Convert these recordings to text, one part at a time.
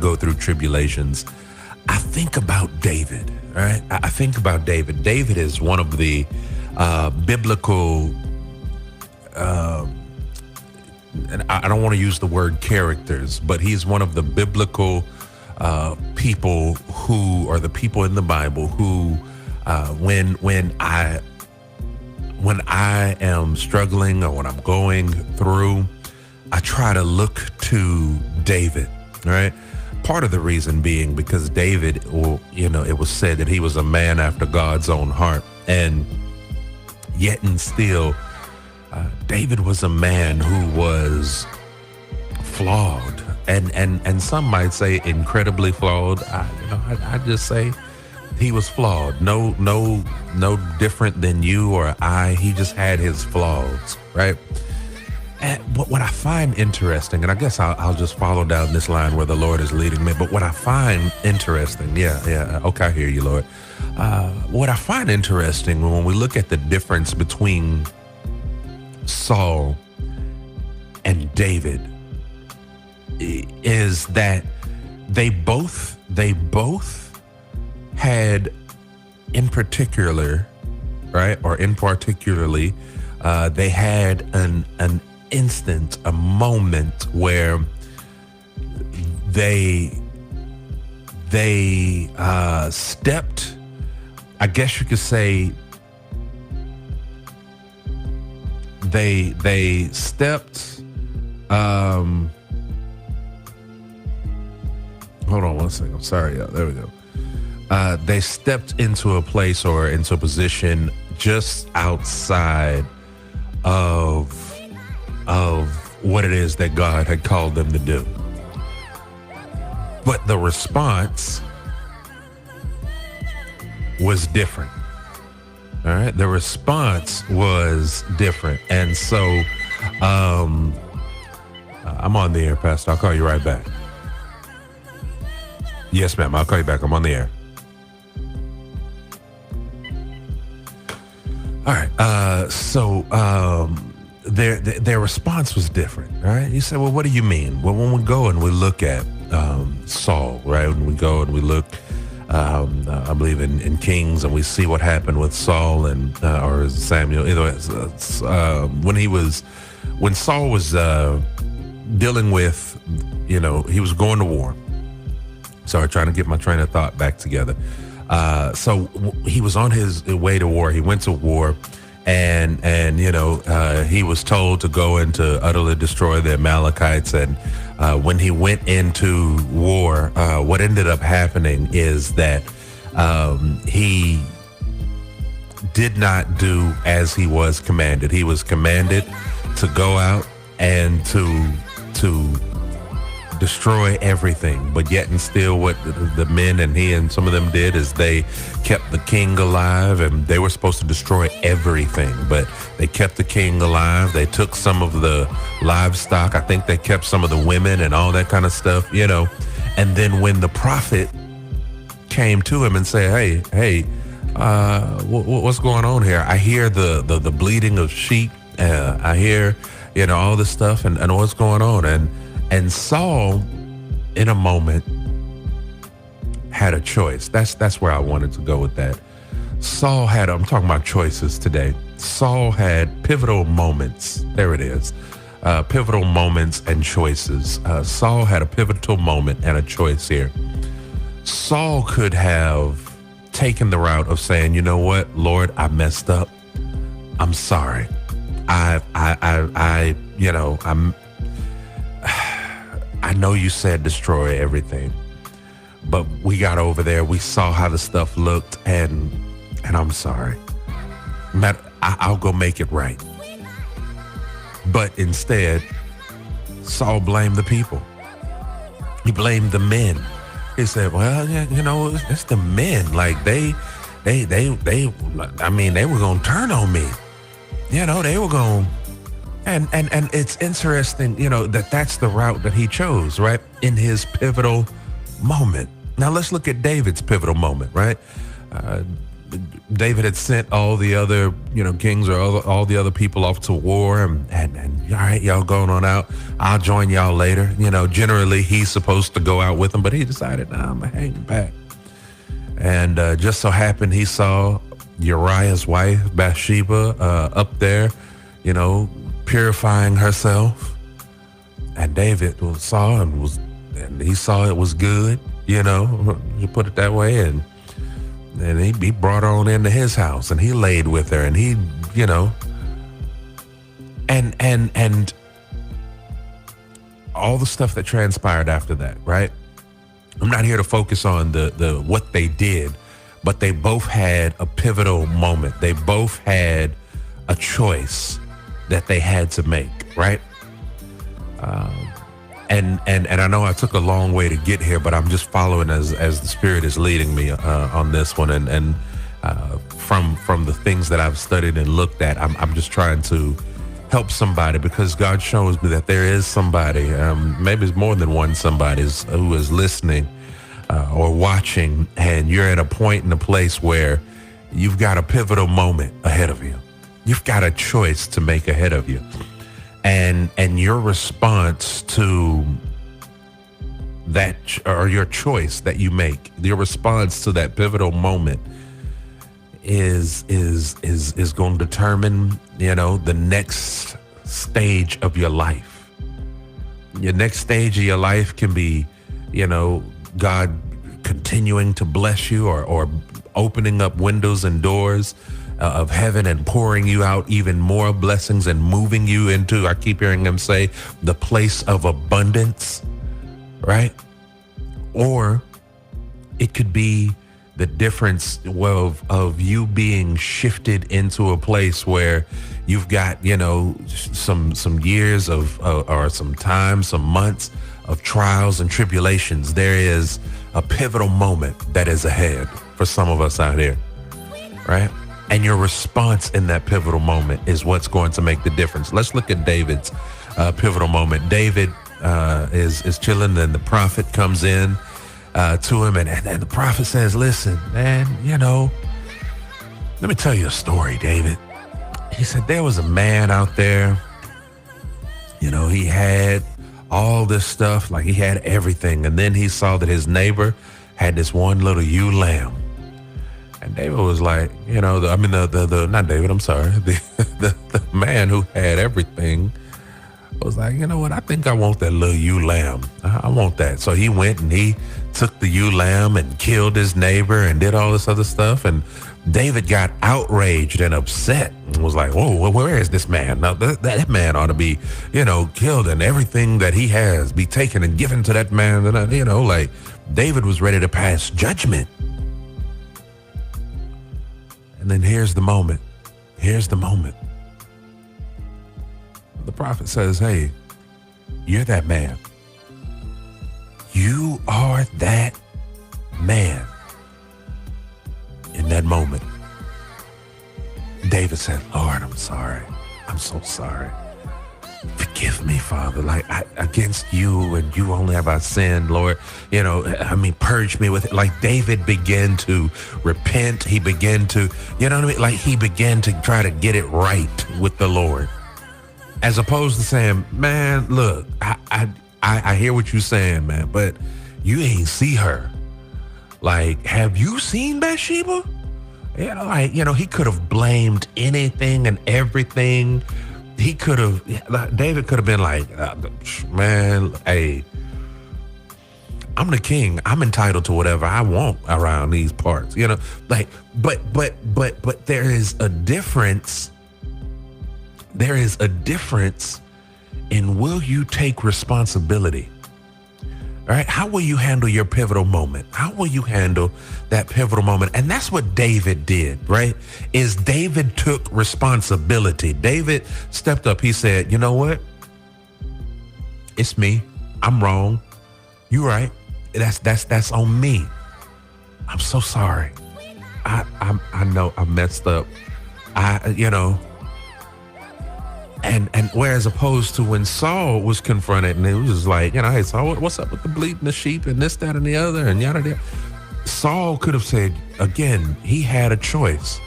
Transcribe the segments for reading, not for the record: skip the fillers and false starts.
go through tribulations, I think about David, right? I think about David. David is one of the biblical, and I don't want to use the word characters, but he's one of the biblical people who are the people in the Bible who, when I am struggling or when I'm going through, I try to look to David, right? Part of the reason being because David, well, it was said that he was a man after God's own heart, and yet and still, David was a man who was flawed, and some might say incredibly flawed. I just say he was flawed. No different than you or I. He just had his flaws, right? And what I find interesting, and I guess I'll just follow down this line where the Lord is leading me. But what I find interesting, okay, I hear you, Lord. What I find interesting when we look at the difference between Saul and David is that they both had, in particularly, they had an instant, a moment where they stepped, I guess you could say, they stepped, hold on one second. I'm sorry, y'all. There we go. They stepped into a place or into a position just outside of what it is that God had called them to do. But the response was different. All right. The response was different. And so I'm on the air, Pastor. I'll call you right back. Yes, ma'am. I'll call you back. I'm on the air. All right. Their response was different, right? You say, well, what do you mean? Well, when we go and we look at Saul, right? When we go and we look, I believe in Kings, and we see what happened with Saul and or Samuel. Either way, when Saul was dealing with, he was going to war. Sorry, trying to get my train of thought back together. So he was on his way to war. He went to war, and he was told to go and to utterly destroy the Amalekites. And when he went into war, what ended up happening is that he did not do as he was commanded. He was commanded to go out and to destroy everything, but yet and still what the men and he and some of them did is they kept the king alive, and they were supposed to destroy everything, but they kept the king alive. They took some of the livestock. I think they kept some of the women and all that kind of stuff, and then when the prophet came to him and said, hey, what's going on here? I hear the bleating of sheep. I hear, all this stuff and what's going on. And Saul, in a moment, had a choice. That's where I wanted to go with that. Saul had, I'm talking about choices today. Saul had pivotal moments. There it is. Pivotal moments and choices. Saul had a pivotal moment and a choice here. Saul could have taken the route of saying, you know what, Lord, I messed up. I'm sorry. I know you said destroy everything, but we got over there. We saw how the stuff looked, and I'm sorry. I'll go make it right. But instead, Saul blamed the people. He blamed the men. He said, well, it's the men. Like they were going to turn on me. They were going to. And it's interesting, that's the route that he chose, right? In his pivotal moment. Now let's look at David's pivotal moment, right? David had sent all the other, kings or all the other people off to war, and all right, y'all going on out. I'll join y'all later. Generally he's supposed to go out with them, but he decided, nah, I'm gonna hang back. And just so happened he saw Uriah's wife, Bathsheba, up there, purifying herself. And David saw and he saw it was good, you put it that way, and he brought her on into his house, and he laid with her, and he, and all the stuff that transpired after that, right? I'm not here to focus on the what they did, but they both had a pivotal moment. They both had a choice that they had to make, right? And I know I took a long way to get here, but I'm just following as the Spirit is leading me on this one, and from the things that I've studied and looked at, I'm just trying to help somebody, because God shows me that there is somebody, maybe it's more than one somebody who is listening or watching, and you're at a point in a place where you've got a pivotal moment ahead of you. You've got a choice to make ahead of you. And your response to that, or your choice that you make, your response to that pivotal moment is going to determine, the next stage of your life. Your next stage of your life can be, God continuing to bless you, or opening up windows and doors of heaven and pouring you out even more blessings and moving you into, I keep hearing them say, the place of abundance, right? Or it could be the difference of you being shifted into a place where you've got, some years of, or some time, some months of trials and tribulations. There is a pivotal moment that is ahead for some of us out here, right? And your response in that pivotal moment is what's going to make the difference. Let's look at David's pivotal moment. David is chilling, and the prophet comes in to him, and the prophet says, listen, man, let me tell you a story, David. He said, there was a man out there, he had all this stuff, like he had everything. And then he saw that his neighbor had this one little ewe lamb. And David was like, not David, I'm sorry. The man who had everything was like, you know what? I think I want that little ewe lamb. I want that. So he went and he took the ewe lamb and killed his neighbor and did all this other stuff. And David got outraged and upset and was like, whoa, where is this man? Now, that man ought to be, killed, and everything that he has be taken and given to that man. Like David was ready to pass judgment. And then here's the moment. The prophet says, hey, you're that man. You are that man. In that moment, David said, Lord, I'm sorry. I'm so sorry. Forgive me, Father. Like against you and you only have I sinned, Lord. Purge me with it. Like David began to repent. He began to, Like he began to try to get it right with the Lord. As opposed to saying, man, look, I hear what you're saying, man, but you ain't see her. Like, have you seen Bathsheba? He could have blamed anything and everything. David could have been like, man, hey, I'm the king. I'm entitled to whatever I want around these parts, but there is a difference. There is a difference in, will you take responsibility? All right. How will you handle your pivotal moment? How will you handle that pivotal moment? And that's what David did, right? Is David took responsibility. David stepped up. He said, you know what? It's me. I'm wrong. You're right. That's on me. I'm so sorry. I know I messed up. And whereas opposed to when Saul was confronted and it was like, hey, Saul, what's up with the bleating the sheep and this, that, and the other and yada, yada. Saul could have said, again, he had a choice.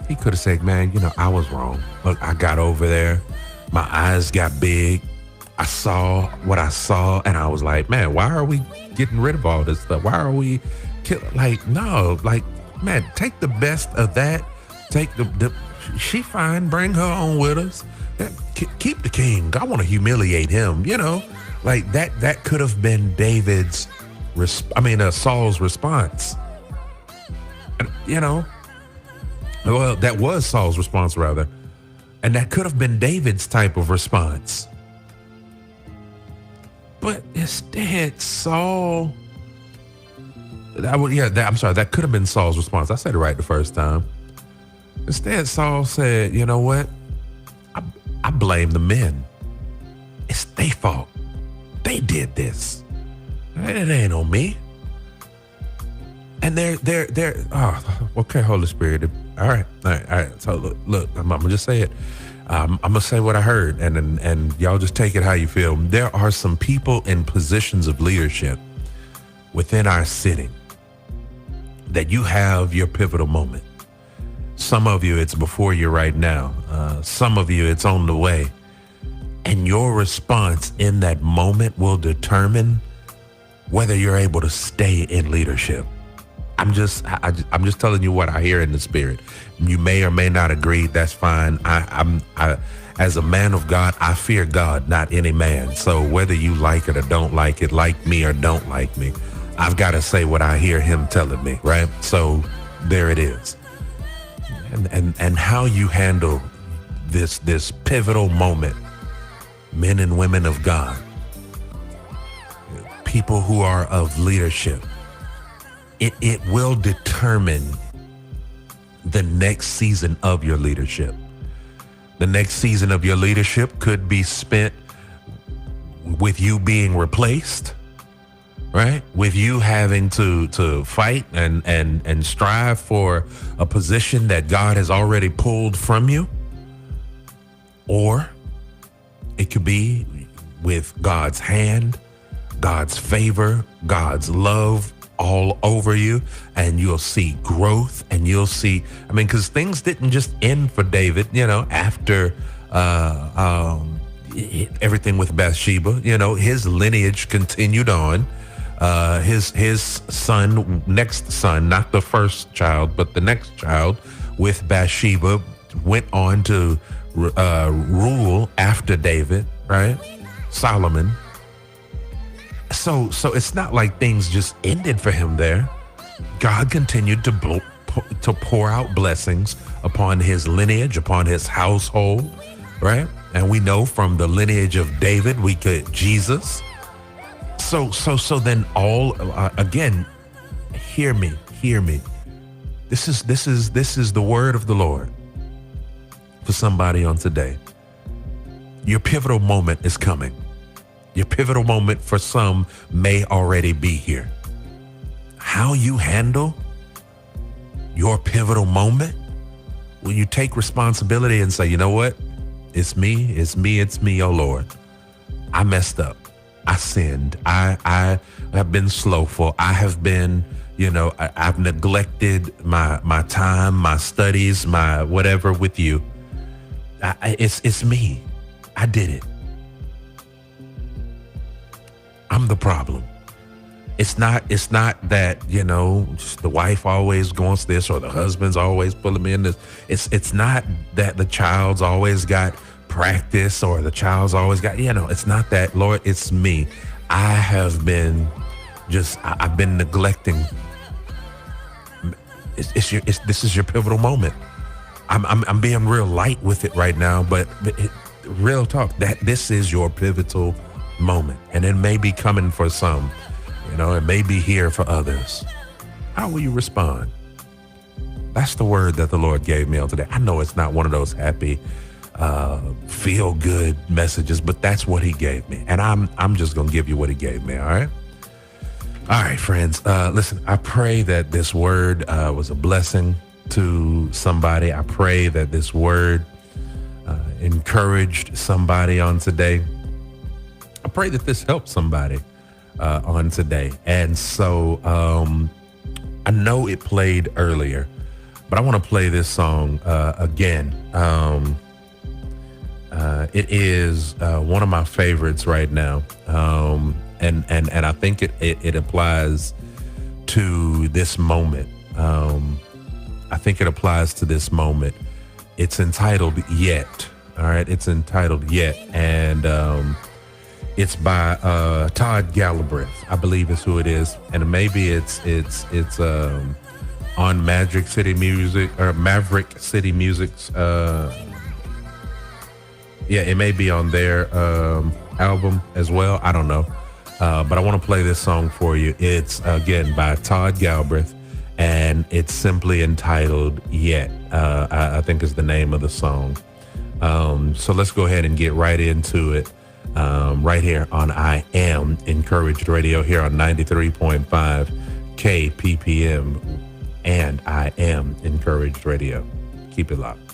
He could have said, man, I was wrong. Look, I got over there. My eyes got big. I saw what I saw. And I was like, man, why are we getting rid of all this stuff? Why are we no, man, take the best of that. Take she fine. Bring her on with us. Keep the king. I want to humiliate him. That could have been David's, Saul's response. Well, that was Saul's response, rather. And that could have been David's type of response. But instead, Saul... that could have been Saul's response. I said it right the first time. Instead, Saul said, you know what? I blame the men. It's their fault. They did this. It ain't on me. And they're okay, Holy Spirit. All right. So look, I'm gonna just say it. I'm gonna say what I heard, and y'all just take it how you feel. There are some people in positions of leadership within our city that you have your pivotal moment. Some of you, it's before you right now. Some of you, it's on the way. And your response in that moment will determine whether you're able to stay in leadership. I'm just telling you what I hear in the spirit. You may or may not agree. That's fine. I as a man of God, I fear God, not any man. So whether you like it or don't like it, like me or don't like me, I've got to say what I hear him telling me, right? So there it is. And how you handle this pivotal moment, men and women of God, people who are of leadership, it will determine the next season of your leadership. The next season of your leadership could be spent with you being replaced, right? With you having to fight and strive for a position that God has already pulled from you. Or it could be with God's hand, God's favor, God's love all over you, and you'll see growth, and you'll see, because things didn't just end for David, after everything with Bathsheba. His lineage continued on. His son, next son, not the first child, but the next child with Bathsheba, went on to rule after David, right? Solomon. So it's not like things just ended for him there. God continued to pour out blessings upon his lineage, upon his household, right? And we know from the lineage of David, we get Jesus. So then again, hear me. This is the word of the Lord for somebody on today. Your pivotal moment is coming. Your pivotal moment for some may already be here. How you handle your pivotal moment, when you take responsibility and say, you know what? It's me, oh Lord. I messed up. I sinned. I have been slowful. I have been, I've neglected my time, my studies, my whatever with you. It's me. I did it. I'm the problem. It's not that, just the wife always wants this or the husband's always pulling me in this. It's not that the child's always got practice or the child's always got, it's not that. Lord, it's me. I've been neglecting. This is your pivotal moment. I'm being real light with it right now, but real talk, that this is your pivotal moment, and it may be coming for some, it may be here for others. How will you respond? That's the word that the Lord gave me on today. I know it's not one of those happy, feel good messages, but that's what he gave me, and I'm just gonna give you what he gave me. All right, friends. Listen, I pray that this word was a blessing to somebody. I pray that this word encouraged somebody on today. I pray that this helps somebody on today. And so I know it played earlier, but I want to play this song again. It is one of my favorites right now, and I think it applies to this moment. I think it applies to this moment. It's entitled Yet. All right, it's entitled Yet, and it's by Todd Galbraith, I believe is who it is, and maybe it's on Maverick City Music's. Yeah, it may be on their album as well. I don't know, but I want to play this song for you. It's again by Todd Galbraith, and it's simply entitled Yet. I think is the name of the song. So let's go ahead and get right into it. Right here on I Am Encouraged Radio here on 93.5 KPPM and I Am Encouraged Radio. Keep it locked.